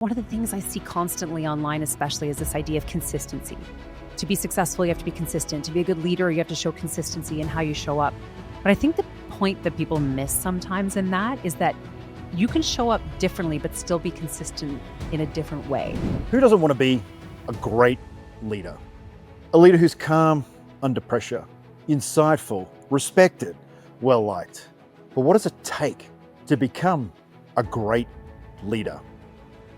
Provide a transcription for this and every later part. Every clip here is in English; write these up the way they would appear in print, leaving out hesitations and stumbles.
One of the things I see constantly online, especially, is this idea of consistency. To be successful, you have to be consistent. To be a good leader, you have to show consistency in how you show up. But I think the point that people miss sometimes in that is that you can show up differently, but still be consistent in a different way. Who doesn't want to be a great leader? A leader who's calm under pressure, insightful, respected, well-liked. But what does it take to become a great leader?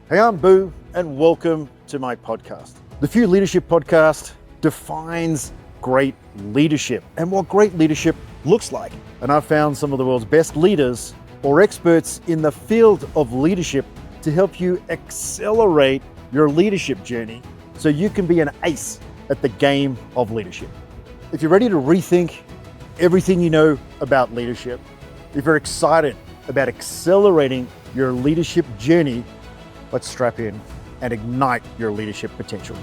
Hey, I'm Boo, and welcome to my podcast. The Few Leadership Podcast defines great leadership and what great leadership looks like. And I've found some of the world's best leaders or experts in the field of leadership to help you accelerate your leadership journey so you can be an ace at the game of leadership. If you're ready to rethink everything you know about leadership, if you're excited about accelerating your leadership journey, let's strap in and ignite your leadership potential.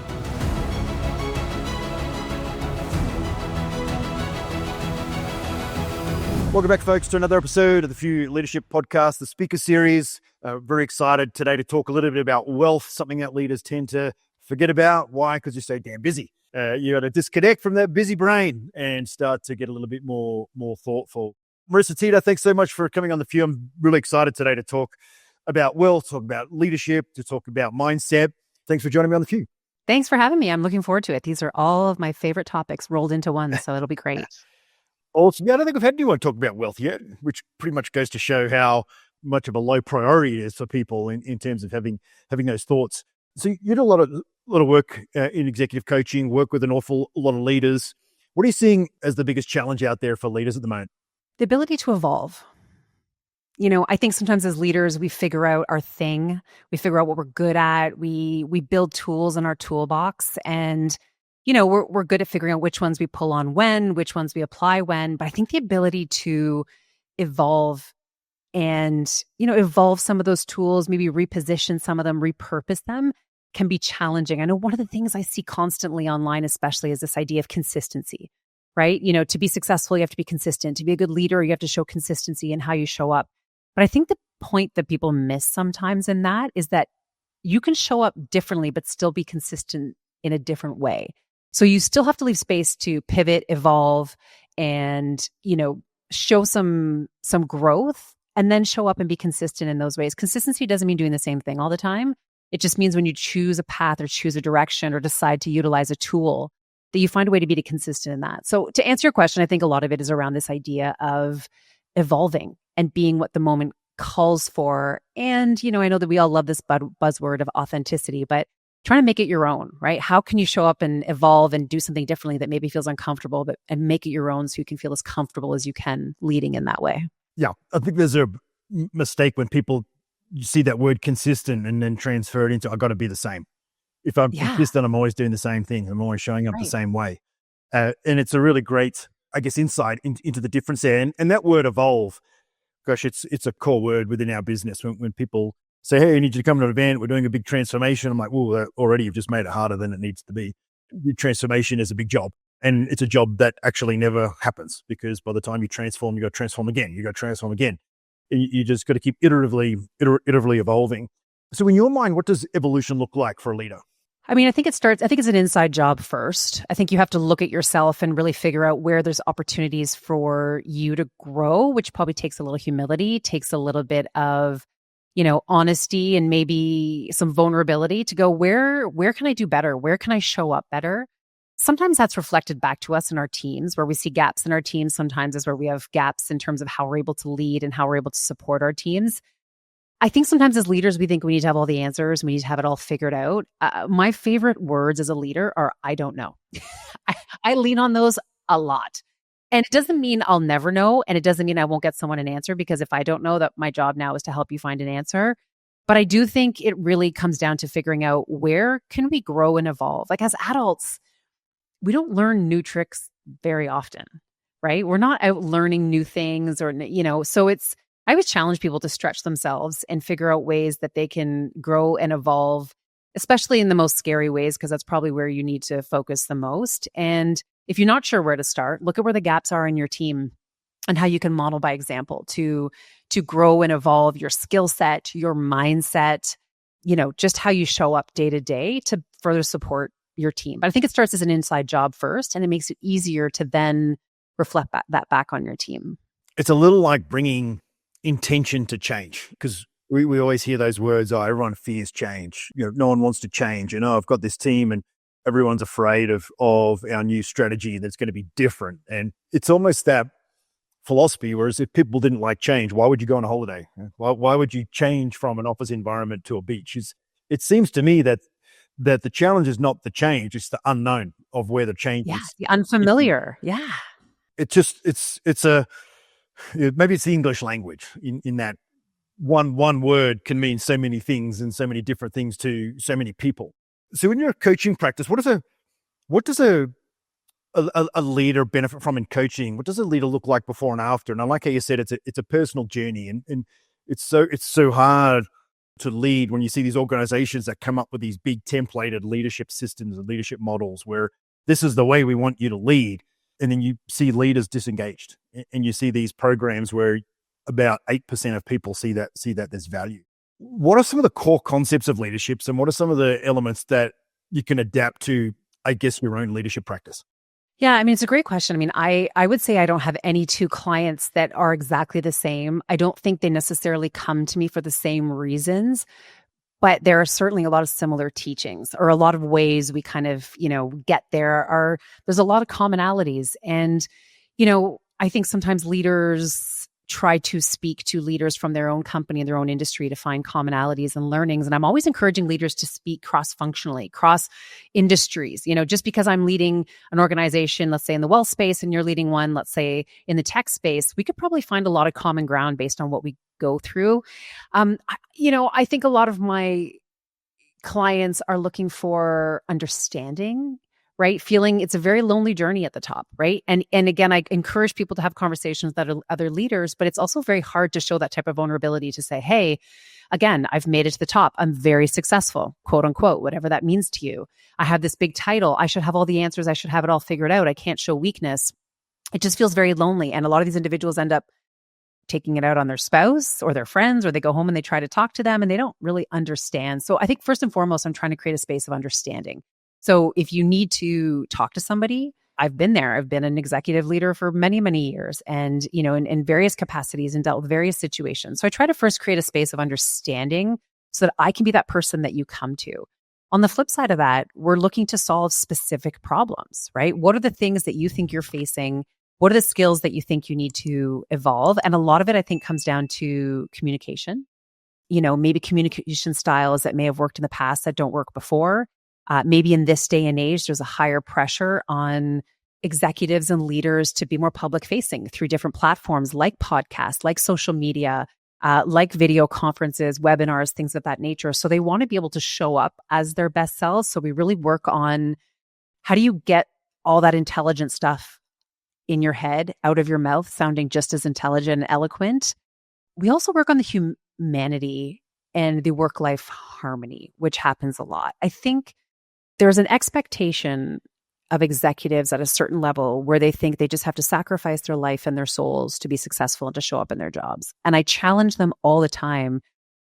Welcome back, folks, to another episode of the Few Leadership Podcast, the speaker series. Very excited today to talk a little bit about wealth, something that leaders tend to forget about. Why? Because you're so damn busy. You got to disconnect from that busy brain and start to get a little bit more thoughtful. Marissa Teeter, thanks so much for coming on the Few. I'm really excited today to talk about wealth, talk about leadership, to talk about mindset. Thanks for joining me on the Few. Thanks for having me. I'm looking forward to it. These are all of my favorite topics rolled into one, so it'll be great. Also, I don't think we've had anyone talk about wealth yet, which pretty much goes to show how much of a low priority it is for people in terms of having those thoughts. So you do a lot of work in executive coaching, work with an awful lot of leaders. What are you seeing as the biggest challenge out there for leaders at the moment? The ability to evolve. You know, I think sometimes as leaders, we figure out our thing. We figure out what we're good at. We build tools in our toolbox, and you know, we're good at figuring out which ones we pull on when, which ones we apply when. But I think the ability to evolve and, you know, evolve some of those tools, maybe reposition some of them, repurpose them, can be challenging. I know one of the things I see constantly online, especially, is this idea of consistency, right? You know, to be successful, you have to be consistent. To be a good leader, you have to show consistency in how you show up. But I think the point that people miss sometimes in that is that you can show up differently, but still be consistent in a different way. So you still have to leave space to pivot, evolve, and, you know, show some growth, and then show up and be consistent in those ways. Consistency doesn't mean doing the same thing all the time. It just means when you choose a path or choose a direction or decide to utilize a tool, that you find a way to be consistent in that. So to answer your question, I think a lot of it is around this idea of evolving and being what the moment calls for. And, you know, I know that we all love this buzzword of authenticity, but trying to make it your own, right? How can you show up and evolve and do something differently that maybe feels uncomfortable, and make it your own so you can feel as comfortable as you can leading in that way? Yeah, I think there's a mistake when people see that word consistent and then transfer it into, I got to be the same. If I'm consistent, I'm always doing the same thing. I'm always showing up the same way. And it's a really great, I guess, insight into the difference there. And that word evolve, gosh, it's a core word within our business. When people say, hey, I need you to come to an event, we're doing a big transformation. I'm like, well, already you've just made it harder than it needs to be. The transformation is a big job. And it's a job that actually never happens, because by the time you transform, you got to transform again. You got to transform again. You just got to keep iteratively evolving. So in your mind, what does evolution look like for a leader? I mean, I think it's an inside job first. I think you have to look at yourself and really figure out where there's opportunities for you to grow, which probably takes a little humility, takes a little bit of, you know, honesty and maybe some vulnerability to go, where can I do better? Where can I show up better? Sometimes that's reflected back to us in our teams, where we see gaps in our teams. Sometimes is where we have gaps in terms of how we're able to lead and how we're able to support our teams. I think sometimes as leaders, we think we need to have all the answers. We need to have it all figured out. My favorite words as a leader are, I don't know. I lean on those a lot. And it doesn't mean I'll never know. And it doesn't mean I won't get someone an answer, because if I don't know, that my job now is to help you find an answer. But I do think it really comes down to figuring out, where can we grow and evolve? Like, as adults, we don't learn new tricks very often, right? We're not out learning new things, or, you know, so I always challenge people to stretch themselves and figure out ways that they can grow and evolve, especially in the most scary ways, because that's probably where you need to focus the most. And if you're not sure where to start, look at where the gaps are in your team and how you can model by example to grow and evolve your skill set, your mindset, just how you show up day to day to further support your team. But I think it starts as an inside job first, and it makes it easier to then reflect that back on your team. It's a little like bringing intention to change, because we always hear those words, oh, everyone fears change. No one wants to change. I've got this team and everyone's afraid of our new strategy that's going to be different. And it's almost that philosophy, whereas if people didn't like change, why would you go on a holiday? Why would you change from an office environment to a beach? It seems to me that the challenge is not the change, it's the unknown of where the change is. The unfamiliar. Maybe it's the English language in that one word can mean so many things and so many different things to so many people. So in your coaching practice, what does a leader benefit from in coaching? What does a leader look like before and after? And I like how you said it's a personal journey, and it's so hard to lead when you see these organizations that come up with these big templated leadership systems and leadership models where this is the way we want you to lead. And then you see leaders disengaged, and you see these programs where about 8% of people see that there's value. What are some of the core concepts of leaderships, and what are some of the elements that you can adapt to, I guess, your own leadership practice? Yeah, I mean, it's a great question. I mean, I would say I don't have any two clients that are exactly the same. I don't think they necessarily come to me for the same reasons, but there are certainly a lot of similar teachings, or a lot of ways we kind of, get there. There's a lot of commonalities. And, I think sometimes leaders try to speak to leaders from their own company and their own industry to find commonalities and learnings. And I'm always encouraging leaders to speak cross-functionally, cross industries. Just because I'm leading an organization, let's say in the wealth space, and you're leading one, let's say in the tech space, we could probably find a lot of common ground based on what we go through. I think a lot of my clients are looking for understanding, right? Feeling it's a very lonely journey at the top, right? And again, I encourage people to have conversations with other leaders, but it's also very hard to show that type of vulnerability to say, hey, again, I've made it to the top. I'm very successful, quote unquote, whatever that means to you. I have this big title. I should have all the answers. I should have it all figured out. I can't show weakness. It just feels very lonely. And a lot of these individuals end up taking it out on their spouse or their friends, or they go home and they try to talk to them and they don't really understand. So I think first and foremost, I'm trying to create a space of understanding. So if you need to talk to somebody, I've been there. I've been an executive leader for many, many years, and, in various capacities, and dealt with various situations. So I try to first create a space of understanding so that I can be that person that you come to. On the flip side of that, we're looking to solve specific problems, right? What are the things that you think you're facing? What are the skills that you think you need to evolve? And a lot of it, I think, comes down to communication. Maybe communication styles that may have worked in the past that don't work before. Maybe in this day and age, there's a higher pressure on executives and leaders to be more public facing through different platforms like podcasts, like social media, like video conferences, webinars, things of that nature. So they want to be able to show up as their best selves. So we really work on how do you get all that intelligent stuff in your head, out of your mouth, sounding just as intelligent and eloquent. We also work on the humanity and the work-life harmony, which happens a lot. I think there's an expectation of executives at a certain level where they think they just have to sacrifice their life and their souls to be successful and to show up in their jobs. And I challenge them all the time.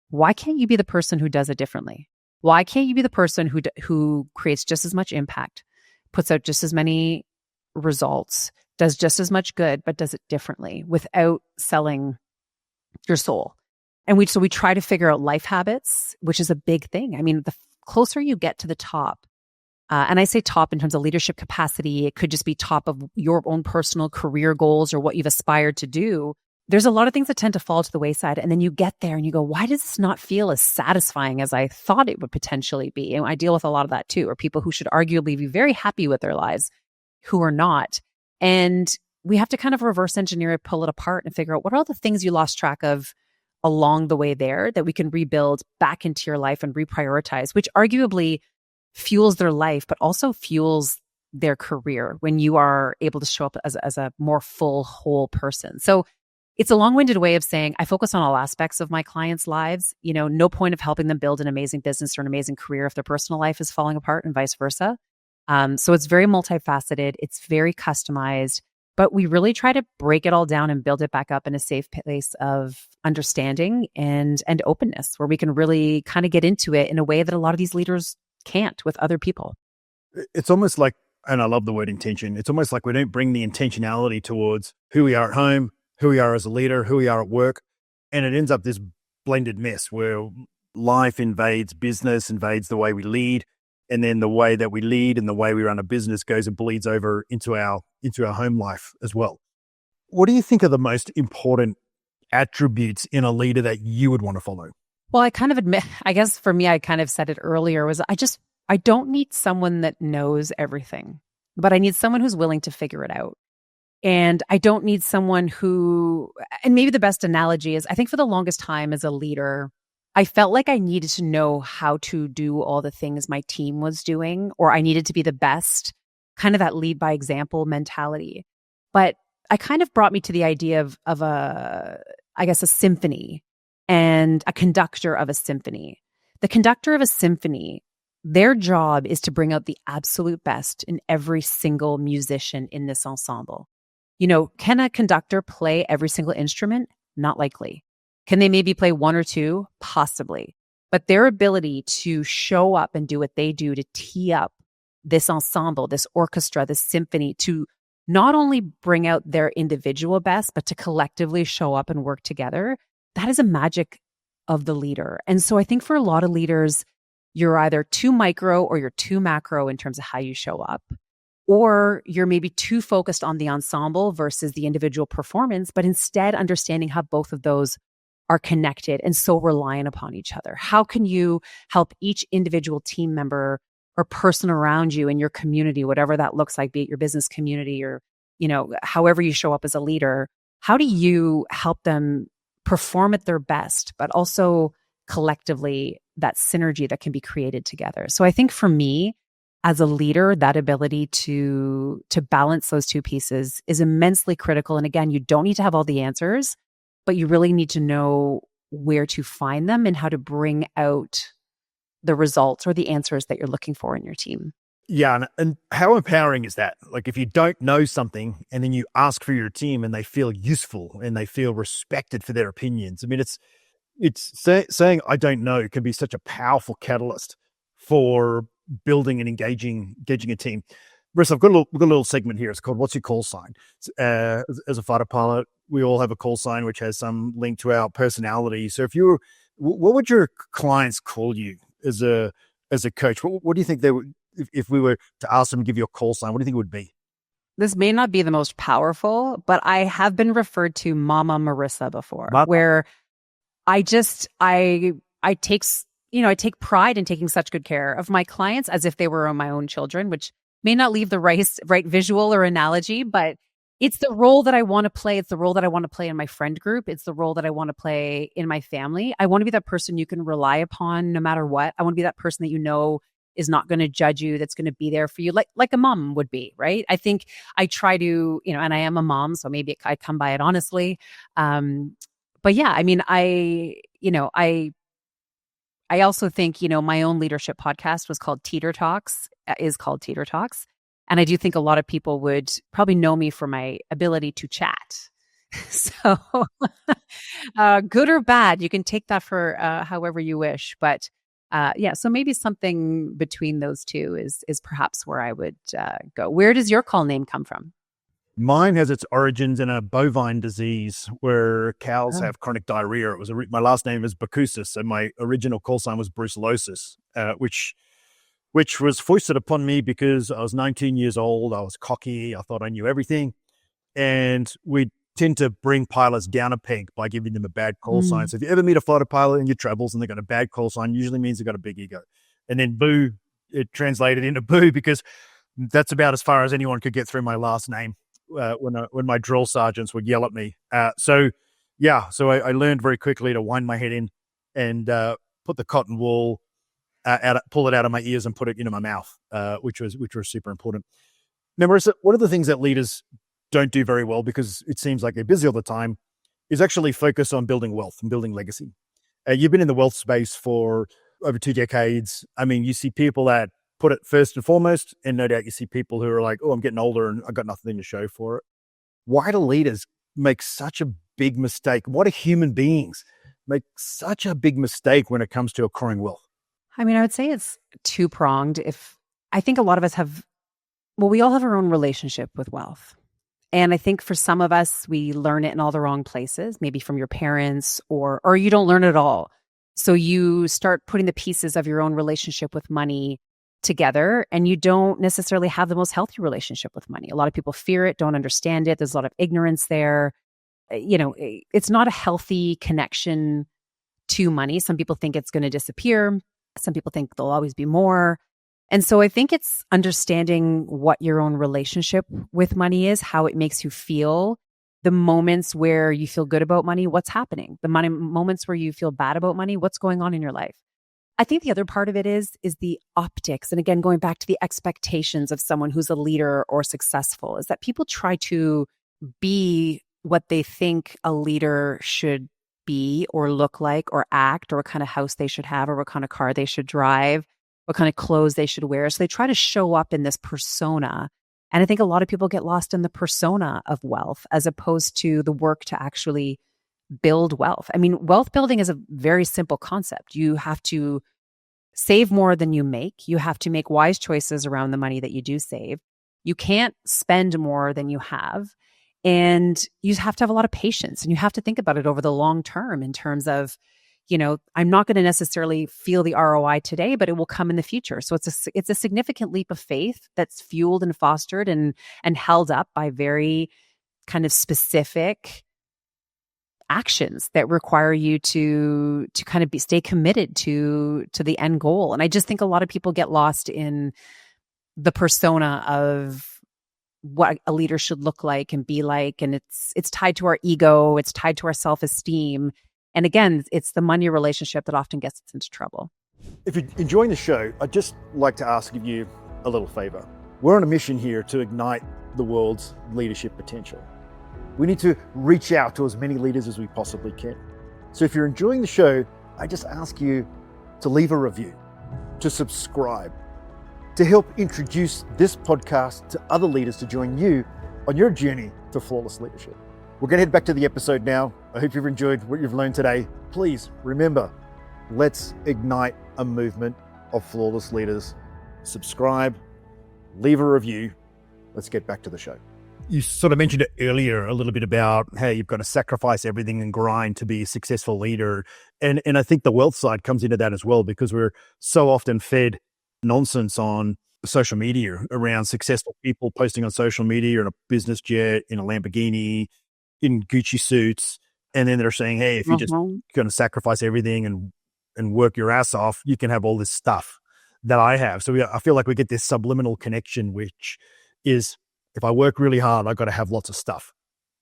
Why can't you be the person who does it differently? Why can't you be the person who creates just as much impact, puts out just as many results, does just as much good, but does it differently without selling your soul? And we try to figure out life habits, which is a big thing. I mean, the closer you get to the top, and I say top in terms of leadership capacity, it could just be top of your own personal career goals or what you've aspired to do. There's a lot of things that tend to fall to the wayside. And then you get there and you go, why does this not feel as satisfying as I thought it would potentially be? And I deal with a lot of that too, or people who should arguably be very happy with their lives who are not. And we have to kind of reverse engineer it, pull it apart and figure out what are all the things you lost track of along the way there that we can rebuild back into your life and reprioritize, which arguably fuels their life, but also fuels their career when you are able to show up as a more full, whole person. So it's a long-winded way of saying I focus on all aspects of my clients' lives. No point of helping them build an amazing business or an amazing career if their personal life is falling apart and vice versa. So it's very multifaceted. It's very customized. but we really try to break it all down and build it back up in a safe place of understanding and openness where we can really kind of get into it in a way that a lot of these leaders can't with other people. It's almost like, and I love the word intention, it's almost like we don't bring the intentionality towards who we are at home, who we are as a leader, who we are at work. And it ends up this blended mess where life invades business, invades the way we lead. And then the way that we lead and the way we run a business goes and bleeds over into our home life as well. What do you think are the most important attributes in a leader that you would want to follow? Well, I kind of admit, I guess for me, I kind of said it earlier, was I don't need someone that knows everything, but I need someone who's willing to figure it out. And I don't need someone who, and maybe the best analogy is, I think for the longest time as a leader, I felt like I needed to know how to do all the things my team was doing, or I needed to be the best, kind of that lead by example mentality. But I kind of brought me to the idea of a, I guess, a symphony and a conductor of a symphony. The conductor of a symphony, their job is to bring out the absolute best in every single musician in this ensemble. You know, can a conductor play every single instrument? Not likely. Can they maybe play one or two? Possibly. But their ability to show up and do what they do to tee up this ensemble, this orchestra, this symphony, to not only bring out their individual best, but to collectively show up and work together, that is a magic of the leader. And so I think for a lot of leaders, you're either too micro or you're too macro in terms of how you show up, or you're maybe too focused on the ensemble versus the individual performance, but instead understanding how both of those are connected and so reliant upon each other. How can you help each individual team member or person around you in your community, whatever that looks like, be it your business community or, you know, however you show up as a leader, how do you help them perform at their best, but also collectively that synergy that can be created together? So I think for me, as a leader, that ability to balance those two pieces is immensely critical. And again, you don't need to have all the answers, but you really need to know where to find them and how to bring out the results or the answers that you're looking for in your team. Yeah. And how empowering is that? Like if you don't know something and then you ask for your team and they feel useful and they feel respected for their opinions. I mean, saying I don't know can be such a powerful catalyst for building and engaging a team. Marissa, we've got a little segment here. It's called "What's Your Call Sign?" As a fighter pilot, we all have a call sign which has some link to our personality. So, what would your clients call you as a coach? What do you think they would, if we were to ask them to give you a call sign? What do you think it would be? This may not be the most powerful, but I have been referred to Mama Marissa before, where I take pride in taking such good care of my clients as if they were my own children, which may not leave the right visual or analogy, but it's the role that I want to play. It's the role that I want to play in my friend group. It's the role that I want to play in my family. I want to be that person you can rely upon no matter what. I want to be that person that you know is not going to judge you, that's going to be there for you, like a mom would be, right? I think I try to, and I am a mom, so maybe I come by it honestly. But yeah, I mean, I also think, my own leadership podcast is called Teeter Talks. And I do think a lot of people would probably know me for my ability to chat. So good or bad, you can take that for however you wish. But so maybe something between those two is perhaps where I would go. Where does your call name come from? Mine has its origins in a bovine disease where cows have chronic diarrhea. It was my last name is Bacusis, and my original call sign was brucellosis, which was foisted upon me because I was 19 years old. I was cocky. I thought I knew everything, and we tend to bring pilots down a peg by giving them a bad call sign. So if you ever meet a fighter pilot in your travels and they got a bad call sign, usually means they got a big ego. And then boo, it translated into boo because that's about as far as anyone could get through my last name. When my drill sergeants would yell at me. So I learned very quickly to wind my head in and put the cotton wool pull it out of my ears and put it into my mouth, which was super important. Now, Marissa, one of the things that leaders don't do very well, because it seems like they're busy all the time, is actually focus on building wealth and building legacy. You've been in the wealth space for over 2 decades. I mean, you see people that put it first and foremost, and no doubt you see people who are like, oh, I'm getting older and I've got nothing to show for it. Why do leaders make such a big mistake? Why do human beings make such a big mistake when it comes to acquiring wealth? I mean, I would say it's two-pronged. If I think a lot of us have, well, we all have our own relationship with wealth. And I think for some of us, we learn it in all the wrong places, maybe from your parents, or you don't learn it at all. So you start putting the pieces of your own relationship with money together, and you don't necessarily have the most healthy relationship with money. A lot of people fear it, don't understand it. There's a lot of ignorance there. It's not a healthy connection to money. Some people think it's going to disappear. Some people think there'll always be more. And so I think it's understanding what your own relationship with money is, how it makes you feel, the moments where you feel good about money, what's happening, the money moments where you feel bad about money, what's going on in your life. I think the other part of it is the optics. And again, going back to the expectations of someone who's a leader or successful, is that people try to be what they think a leader should be or look like or act, or what kind of house they should have, or what kind of car they should drive, what kind of clothes they should wear. So they try to show up in this persona. And I think a lot of people get lost in the persona of wealth as opposed to the work to actually build wealth. I mean, wealth building is a very simple concept. You have to save more than you make. You have to make wise choices around the money that you do save. You can't spend more than you have. And you have to have a lot of patience, and you have to think about it over the long term in terms of, I'm not going to necessarily feel the ROI today, but it will come in the future. So it's a significant leap of faith that's fueled and fostered and held up by very kind of specific actions that require you to kind of stay committed to the end goal. And I just think a lot of people get lost in the persona of what a leader should look like and be like. And it's tied to our ego. It's tied to our self-esteem. And again, it's the money relationship that often gets us into trouble. If you're enjoying the show, I'd just like to ask of you a little favor. We're on a mission here to ignite the world's leadership potential. We need to reach out to as many leaders as we possibly can. So if you're enjoying the show, I just ask you to leave a review, to subscribe, to help introduce this podcast to other leaders to join you on your journey to flawless leadership. We're going to head back to the episode now. I hope you've enjoyed what you've learned today. Please remember, let's ignite a movement of flawless leaders. Subscribe, leave a review. Let's get back to the show. You sort of mentioned it earlier a little bit about, hey, you've got to sacrifice everything and grind to be a successful leader. And I think the wealth side comes into that as well, because we're so often fed nonsense on social media around successful people posting on social media in a business jet, in a Lamborghini, in Gucci suits. And then they're saying, hey, if you're just going to sacrifice everything and work your ass off, you can have all this stuff that I have. So I feel like we get this subliminal connection, which is, if I work really hard, I've got to have lots of stuff,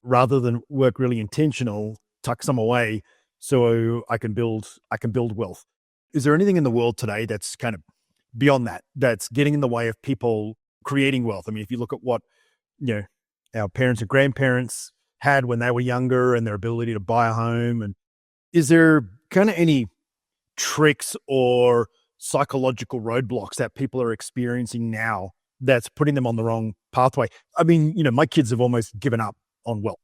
rather than work really intentional, tuck some away so I can build wealth. Is there anything in the world today that's kind of beyond that, that's getting in the way of people creating wealth? I mean, if you look at what, our parents and grandparents had when they were younger and their ability to buy a home, and is there kind of any tricks or psychological roadblocks that people are experiencing now that's putting them on the wrong pathway? I mean, my kids have almost given up on wealth.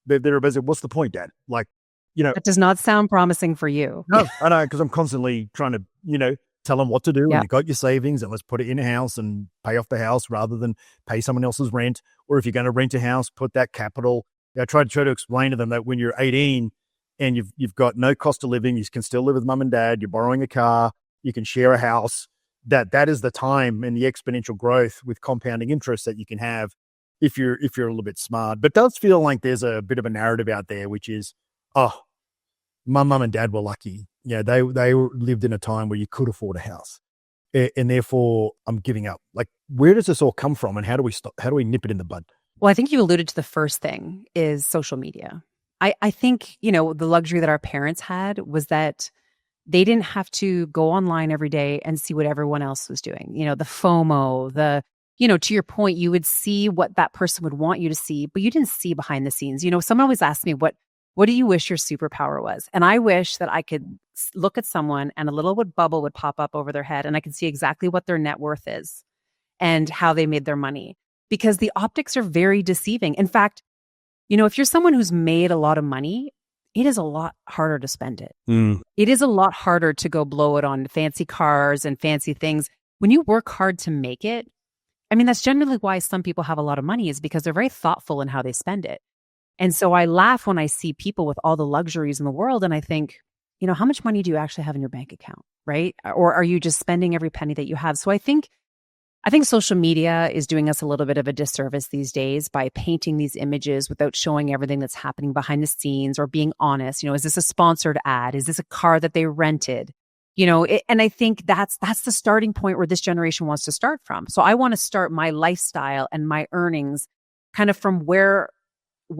They're basically, what's the point, Dad? Like, That does not sound promising for you. No, I know, because I'm constantly trying to, tell them what to do. Yeah. And you got your savings, and let's put it in a house and pay off the house rather than pay someone else's rent. Or if you're going to rent a house, put that capital. I try to explain to them that when you're 18 and you've got no cost of living, you can still live with mum and dad, you're borrowing a car, you can share a house, that is the time and the exponential growth with compounding interest that you can have if you're a little bit smart. But it does feel like there's a bit of a narrative out there, which is, oh, my mum and dad were lucky. They lived in a time where you could afford a house, and therefore I'm giving up. Like, where does this all come from, and how do we stop? How do we nip it in the bud? Well, I think you alluded to the first thing is social media. I think, the luxury that our parents had was that they didn't have to go online every day and see what everyone else was doing. The FOMO, to your point, you would see what that person would want you to see, but you didn't see behind the scenes. Someone always asked me, what do you wish your superpower was? And I wish that I could look at someone and a little bubble would pop up over their head and I could see exactly what their net worth is and how they made their money, because the optics are very deceiving. In fact, If you're someone who's made a lot of money, it is a lot harder to spend it. Mm. It is a lot harder to go blow it on fancy cars and fancy things. When you work hard to make it, I mean, that's generally why some people have a lot of money, is because they're very thoughtful in how they spend it. And so I laugh when I see people with all the luxuries in the world, and I think, how much money do you actually have in your bank account, right? Or are you just spending every penny that you have? So I think social media is doing us a little bit of a disservice these days by painting these images without showing everything that's happening behind the scenes or being honest. Is this a sponsored ad? Is this a car that they rented? And I think that's the starting point where this generation wants to start from. So I want to start my lifestyle and my earnings kind of from where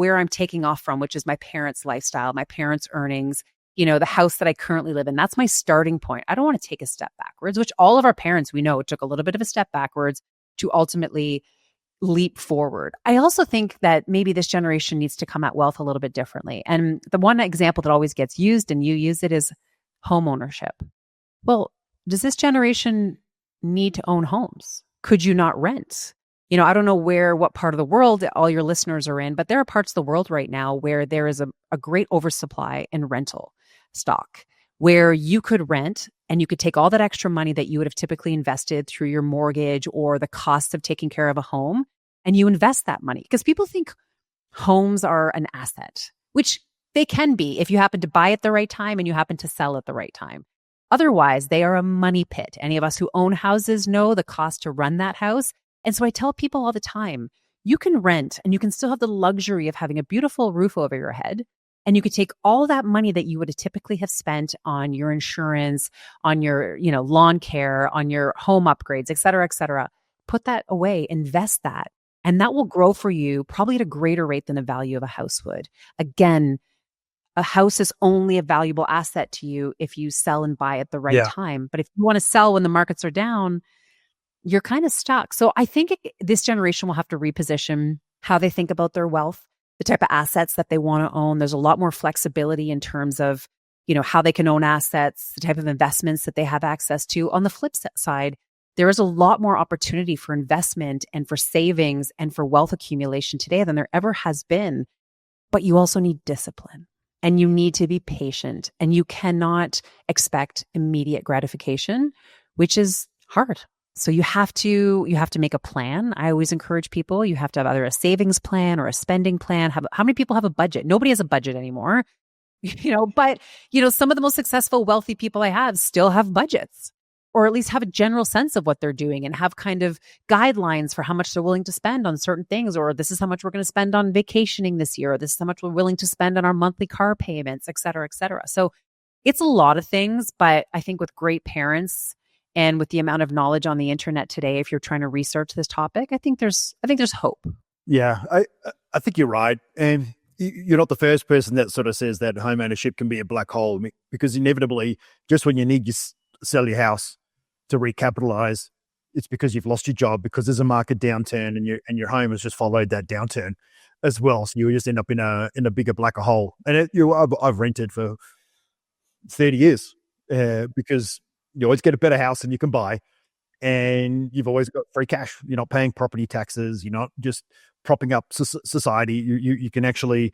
I'm taking off from, which is my parents' lifestyle, my parents' earnings, the house that I currently live in. That's my starting point. I don't want to take a step backwards, which all of our parents, we know, took a little bit of a step backwards to ultimately leap forward. I also think that maybe this generation needs to come at wealth a little bit differently. And the one example that always gets used, and you use it, is home ownership. Well, does this generation need to own homes? Could you not rent? I don't know what part of the world all your listeners are in, but there are parts of the world right now where there is a great oversupply in rental stock, where you could rent and you could take all that extra money that you would have typically invested through your mortgage or the cost of taking care of a home, and you invest that money. Because people think homes are an asset, which they can be if you happen to buy at the right time and you happen to sell at the right time. Otherwise, they are a money pit. Any of us who own houses know the cost to run that house. And so I tell people all the time, you can rent and you can still have the luxury of having a beautiful roof over your head. And you could take all that money that you would have typically have spent on your insurance, on your, lawn care, on your home upgrades, et cetera, put that away, invest that. And that will grow for you probably at a greater rate than the value of a house would. Again, a house is only a valuable asset to you if you sell and buy at the right time. But if you want to sell when the markets are down, you're kind of stuck. So I think this generation will have to reposition how they think about their wealth, the type of assets that they want to own. There's a lot more flexibility in terms of, how they can own assets, the type of investments that they have access to. On the flip side, there is a lot more opportunity for investment and for savings and for wealth accumulation today than there ever has been. But you also need discipline. And you need to be patient, and you cannot expect immediate gratification, which is hard. So you have to make a plan. I always encourage people, you have to have either a savings plan or a spending plan. How many people have a budget? Nobody has a budget anymore, but some of the most successful, wealthy people I have still have budgets, or at least have a general sense of what they're doing and have kind of guidelines for how much they're willing to spend on certain things, or this is how much we're going to spend on vacationing this year, or this is how much we're willing to spend on our monthly car payments, et cetera, et cetera. So it's a lot of things, but I think with great parents and with the amount of knowledge on the internet today, if you're trying to research this topic, I think there's hope. Yeah, I think you're right. And you're not the first person that sort of says that home ownership can be a black hole, because inevitably, just when you need to sell your house to recapitalize, it's because you've lost your job, because there's a market downturn, and your home has just followed that downturn as well. So you just end up in a bigger black hole. And I've rented for 30 years because you always get a better house than you can buy, and you've always got free cash. You're not paying property taxes. You're not just propping up society. You can actually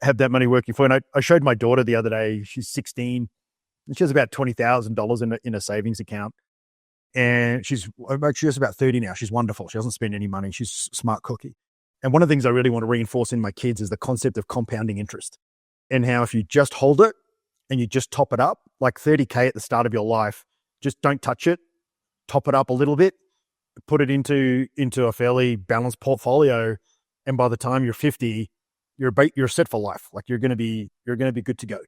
have that money working for you. And I showed my daughter the other day. She's 16, and she has about $20,000 in a savings account. And she's about 30 now. She's wonderful. She doesn't spend any money. She's a smart cookie. And one of the things I really want to reinforce in my kids is the concept of compounding interest, and how if you just hold it and you just top it up, like $30K at the start of your life, just don't touch it, top it up a little bit, put it into a fairly balanced portfolio. And by the time you're 50, you're set for life. Like you're going to be good to go.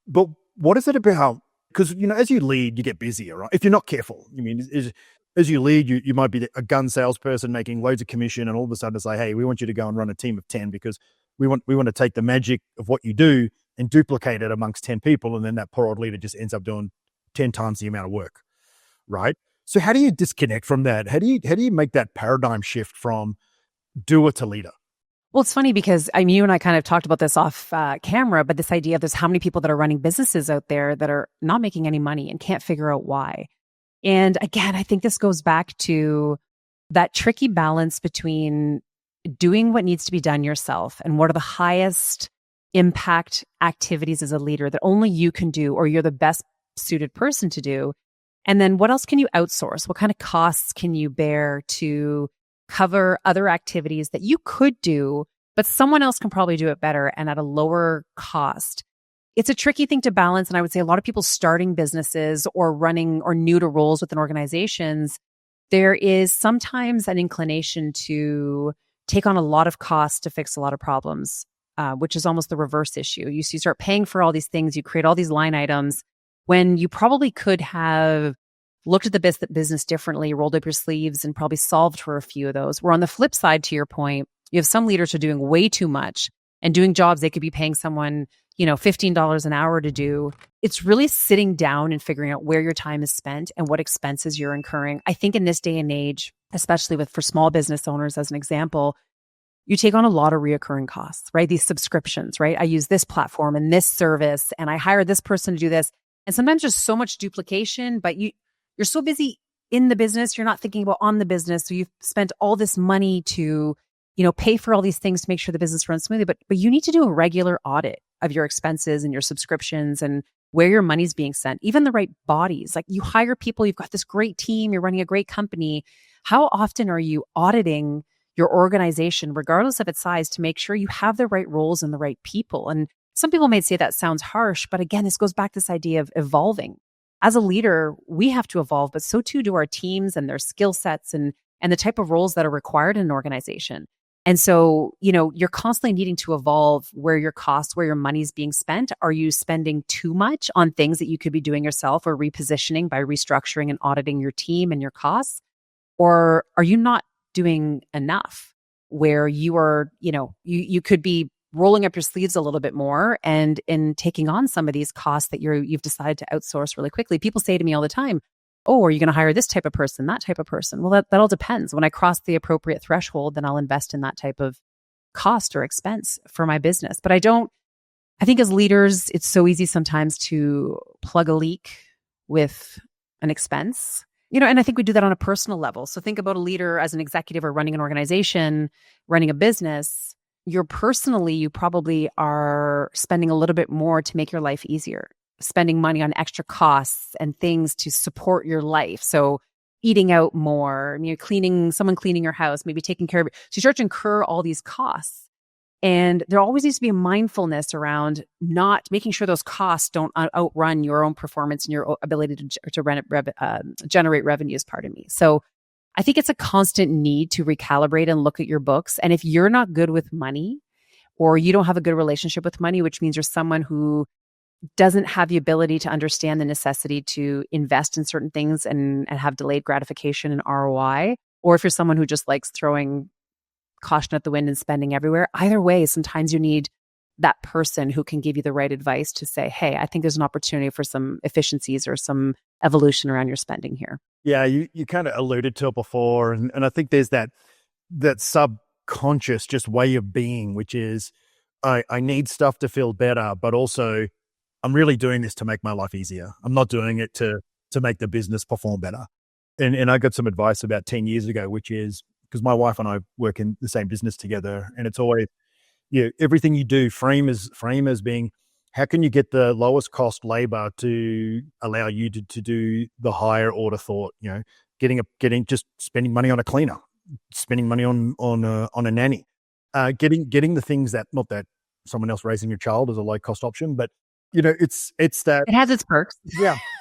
But what is it about? Because, as you lead, you get busier, right? If you're not careful. I mean, as you lead, you might be a gun salesperson making loads of commission, and all of a sudden it's like, hey, we want you to go and run a team of 10 because we want to take the magic of what you do and duplicate it amongst 10 people. And then that poor old leader just ends up doing 10 times the amount of work, right? So how do you disconnect from that? How do you make that paradigm shift from doer to leader? Well, it's funny because you and I kind of talked about this off camera, but this idea of there's how many people that are running businesses out there that are not making any money and can't figure out why. And again, I think this goes back to that tricky balance between doing what needs to be done yourself and what are the highest impact activities as a leader that only you can do or you're the best suited person to do. And then what else can you outsource? What kind of costs can you bear to cover other activities that you could do, but someone else can probably do it better and at a lower cost? It's a tricky thing to balance. And I would say a lot of people starting businesses or running or new to roles within organizations, there is sometimes an inclination to take on a lot of costs to fix a lot of problems, which is almost the reverse issue. You start paying for all these things, you create all these line items when you probably could have looked at the business differently, rolled up your sleeves, and probably solved for a few of those. Where on the flip side, to your point, you have some leaders who are doing way too much and doing jobs they could be paying someone, $15 an hour to do. It's really sitting down and figuring out where your time is spent and what expenses you're incurring. I think in this day and age, especially for small business owners, as an example, you take on a lot of reoccurring costs, right? These subscriptions, right? I use this platform and this service, and I hire this person to do this. And sometimes there's so much duplication, but you're so busy in the business, you're not thinking about on the business. So you've spent all this money to, pay for all these things to make sure the business runs smoothly. But you need to do a regular audit of your expenses and your subscriptions and where your money's being sent, even the right bodies. Like you hire people, you've got this great team, you're running a great company. How often are you auditing your organization, regardless of its size, to make sure you have the right roles and the right people? And some people may say that sounds harsh, but again, this goes back to this idea of evolving. As a leader, we have to evolve, but so too do our teams and their skill sets and the type of roles that are required in an organization. And so, you're constantly needing to evolve where your costs, where your money's being spent. Are you spending too much on things that you could be doing yourself or repositioning by restructuring and auditing your team and your costs? Or are you not doing enough where you are, you could be rolling up your sleeves a little bit more and in taking on some of these costs that you've decided to outsource really quickly? People say to me all the time, oh, are you going to hire this type of person, that type of person? Well, that all depends. When I cross the appropriate threshold, then I'll invest in that type of cost or expense for my business. But I think as leaders, it's so easy sometimes to plug a leak with an expense, and I think we do that on a personal level. So think about a leader as an executive or running an organization, running a business. You probably are spending a little bit more to make your life easier, spending money on extra costs and things to support your life. So eating out more, someone cleaning your house, maybe taking care of it. So you start to incur all these costs. And there always needs to be a mindfulness around not making sure those costs don't outrun your own performance and your ability to generate revenues, pardon me. So I think it's a constant need to recalibrate and look at your books. And if you're not good with money or you don't have a good relationship with money, which means you're someone who doesn't have the ability to understand the necessity to invest in certain things and have delayed gratification and ROI, or if you're someone who just likes throwing caution at the wind and spending everywhere, either way, sometimes you need that person who can give you the right advice to say, hey, I think there's an opportunity for some efficiencies or some evolution around your spending here. Yeah, you kind of alluded to it before. And I think there's that subconscious just way of being, which is I need stuff to feel better, but also I'm really doing this to make my life easier. I'm not doing it to make the business perform better. And I got some advice about 10 years ago, which is, because my wife and I work in the same business together, and it's always, everything you do, frame as being, how can you get the lowest cost labor to allow you to do the higher order thought? Getting just spending money on a cleaner, spending money on a nanny, getting the things that, not that someone else raising your child is a low cost option, but it's that it has its perks.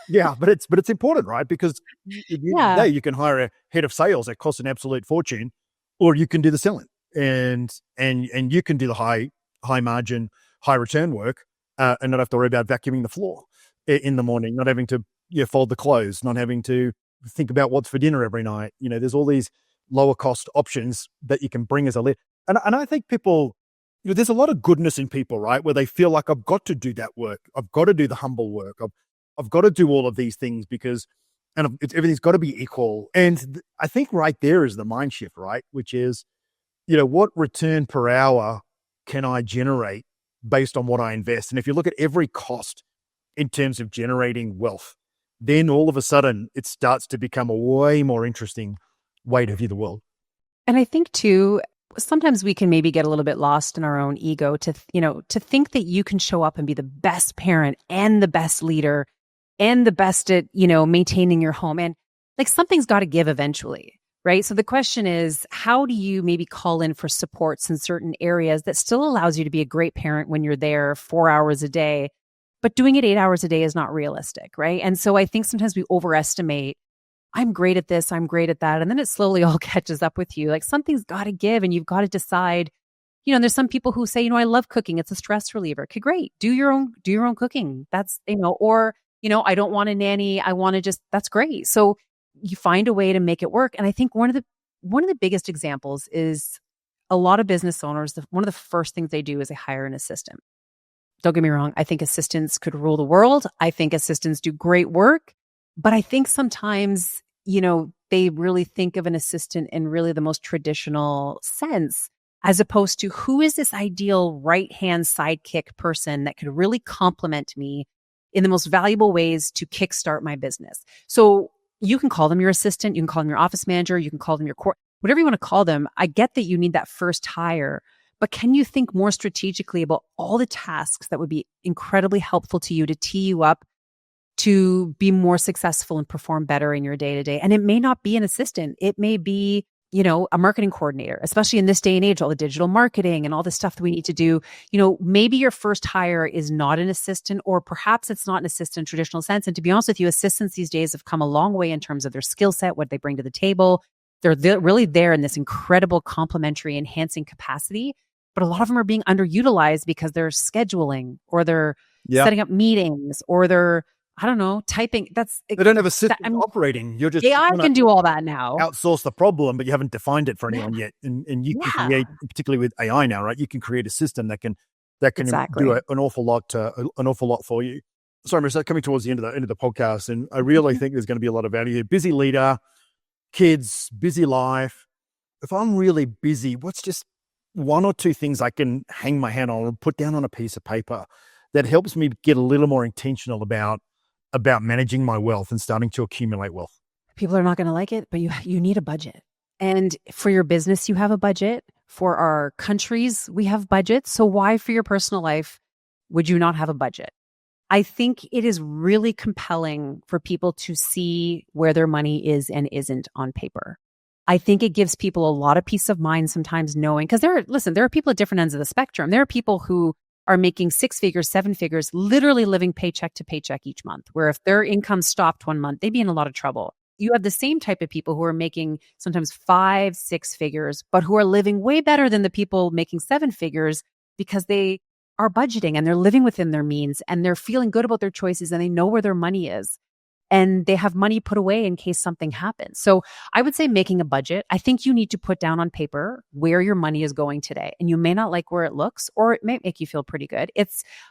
Yeah, but it's important, right? Because you can hire a head of sales that costs an absolute fortune, or you can do the selling, and you can do the high margin, high return work, and not have to worry about vacuuming the floor in the morning, not having to fold the clothes, not having to think about what's for dinner every night. There's all these lower cost options that you can bring as a leader, and I think people. There's a lot of goodness in people, right? Where they feel like I've got to do that work. I've got to do the humble work. I've got to do all of these things because, and everything's got to be equal. And I think right there is the mind shift, right? Which is, what return per hour can I generate based on what I invest? And if you look at every cost in terms of generating wealth, then all of a sudden it starts to become a way more interesting way to view the world. And I think too, sometimes we can maybe get a little bit lost in our own ego to think that you can show up and be the best parent and the best leader and the best at, maintaining your home. And like something's got to give eventually, right? So the question is, how do you maybe call in for supports in certain areas that still allows you to be a great parent when you're there 4 hours a day, but doing it 8 hours a day is not realistic, right? And so I think sometimes we overestimate, I'm great at this, I'm great at that. And then it slowly all catches up with you. Like something's got to give and you've got to decide, and there's some people who say, I love cooking. It's a stress reliever. Okay, great. Do your own cooking. That's, or, I don't want a nanny. I want to that's great. So you find a way to make it work. And I think one of the biggest examples is a lot of business owners, one of the first things they do is they hire an assistant. Don't get me wrong. I think assistants could rule the world. I think assistants do great work. But I think sometimes, they really think of an assistant in really the most traditional sense, as opposed to who is this ideal right-hand sidekick person that could really complement me in the most valuable ways to kickstart my business. So you can call them your assistant, you can call them your office manager, you can call them your whatever you want to call them. I get that you need that first hire, but can you think more strategically about all the tasks that would be incredibly helpful to you to tee you up to be more successful and perform better in your day-to-day? And it may not be an assistant. It may be, a marketing coordinator, especially in this day and age, all the digital marketing and all the stuff that we need to do. Maybe your first hire is not an assistant, or perhaps it's not an assistant in traditional sense. And to be honest with you, assistants these days have come a long way in terms of their skill set, what they bring to the table. They're really there in this incredible complementary enhancing capacity. But a lot of them are being underutilized because they're scheduling or they're setting up meetings or they're, I don't know, typing. They don't have a system operating. You're just AI can do all that now. Outsource the problem, but you haven't defined it for anyone yet. And you can create, particularly with AI now, right? You can create a system that can do an awful lot for you. Sorry, Marissa, coming towards the end of the podcast, and I really think there's going to be a lot of value here. Busy leader, kids, busy life. If I'm really busy, what's just one or two things I can hang my hat on or put down on a piece of paper that helps me get a little more intentional about managing my wealth and starting to accumulate wealth? People are not going to like it, but you need a budget. And for your business, you have a budget. For our countries, we have budgets. So why for your personal life would you not have a budget? I think it is really compelling for people to see where their money is and isn't on paper. I think it gives people a lot of peace of mind sometimes knowing, because there are people at different ends of the spectrum. There are people who are making 6 figures, 7 figures, literally living paycheck to paycheck each month, where if their income stopped one month, they'd be in a lot of trouble. You have the same type of people who are making sometimes 5, 6 figures, but who are living way better than the people making 7 figures because they are budgeting and they're living within their means and they're feeling good about their choices and they know where their money is. And they have money put away in case something happens. So I would say making a budget. I think you need to put down on paper where your money is going today. And you may not like where it looks, or it may make you feel pretty good.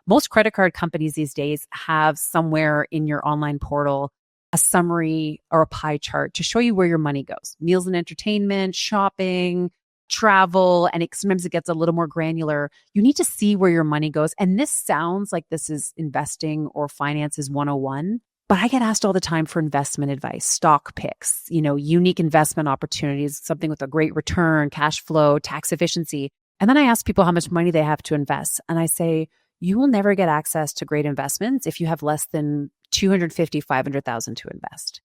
Most credit card companies these days have somewhere in your online portal a summary or a pie chart to show you where your money goes. Meals and entertainment, shopping, travel, and sometimes it gets a little more granular. You need to see where your money goes. And this sounds like this is investing or finances 101. But I get asked all the time for investment advice, stock picks, unique investment opportunities, something with a great return, cash flow, tax efficiency. And then I ask people how much money they have to invest. And I say, you will never get access to great investments if you have less than $250,000, $500,000 to invest.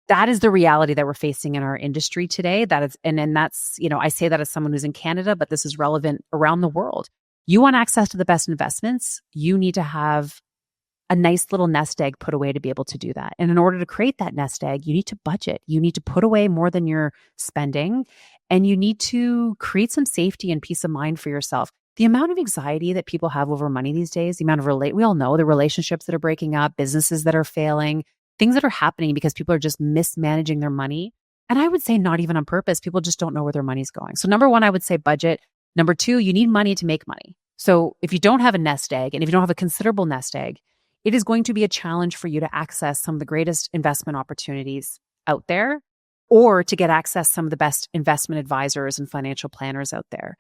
That is the reality that we're facing in our industry today. That's, I say that as someone who's in Canada, but this is relevant around the world. You want access to the best investments, you need to have a nice little nest egg put away to be able to do that. And in order to create that nest egg, you need to budget. You need to put away more than you're spending, and you need to create some safety and peace of mind for yourself. The amount of anxiety that people have over money these days, the amount of we all know the relationships that are breaking up, businesses that are failing, things that are happening because people are just mismanaging their money. And I would say not even on purpose. People just don't know where their money's going. So number one, I would say budget. Number two, you need money to make money. So if you don't have a nest egg, and if you don't have a considerable nest egg, it is going to be a challenge for you to access some of the greatest investment opportunities out there, or to get access to some of the best investment advisors and financial planners out there.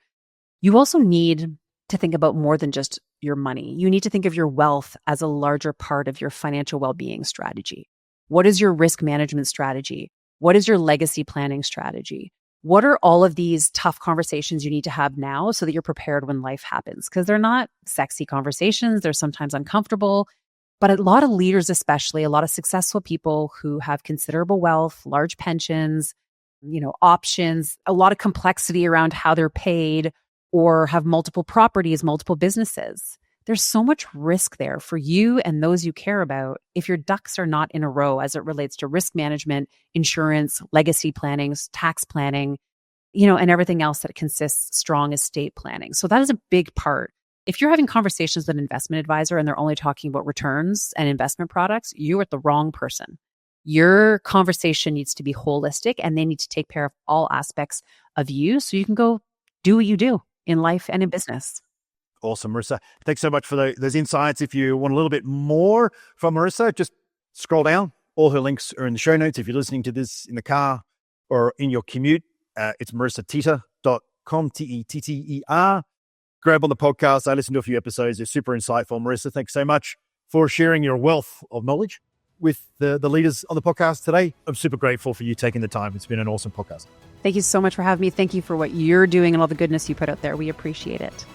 You also need to think about more than just your money. You need to think of your wealth as a larger part of your financial well-being strategy. What is your risk management strategy? What is your legacy planning strategy? What are all of these tough conversations you need to have now so that you're prepared when life happens? Because they're not sexy conversations. They're sometimes uncomfortable. But a lot of leaders, especially a lot of successful people who have considerable wealth, large pensions, options, a lot of complexity around how they're paid, or have multiple properties, multiple businesses. There's so much risk there for you and those you care about if your ducks are not in a row as it relates to risk management, insurance, legacy planning, tax planning, and everything else that consists strong estate planning. So that is a big part. If you're having conversations with an investment advisor and they're only talking about returns and investment products, you're with the wrong person. Your conversation needs to be holistic, and they need to take care of all aspects of you so you can go do what you do in life and in business. Awesome, Marissa. Thanks so much for those insights. If you want a little bit more from Marissa, just scroll down. All her links are in the show notes. If you're listening to this in the car or in your commute, it's marissateeter.com, Tetter. Grab on the podcast. I listened to a few episodes. They're super insightful. Marissa, thanks so much for sharing your wealth of knowledge with the leaders on the podcast today. I'm super grateful for you taking the time. It's been an awesome podcast. Thank you so much for having me. Thank you for what you're doing and all the goodness you put out there. We appreciate it.